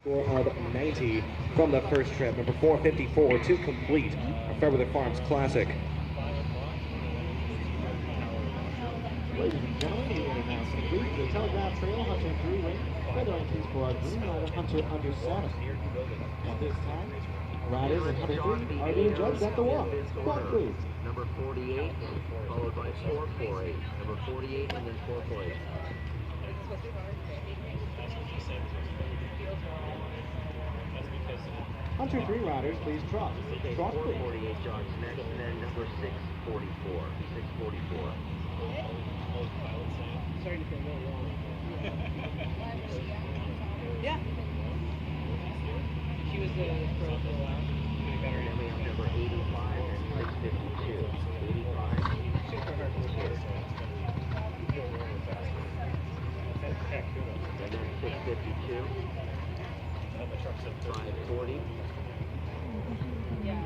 Score of 90 from the first trip. Number 454 to complete our Fairweather Farms Classic. Ladies and gentlemen, we are now complete the Telegraph Trail Hunter through ring. Further entries for our Green Rider Hunter under 7. At this time, riders in Hunter 3 are being judged at the walk. Walk, please. Number 48, followed by 448. Number 48 and then 448. Hunter 3 riders, please trot. Okay, Trot, please. 448 jogs next, and then number 644. 644. Starting to feel really wrong. Yeah. She was the pro for a while. Doing better. And then we have number 85 and 652. 85. Super hard to do. And then 652. 540. Yeah.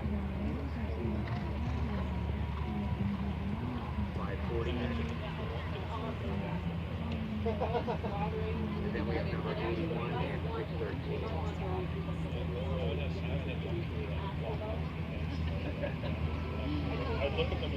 540. And then we have number 81 and 613. I'd look at them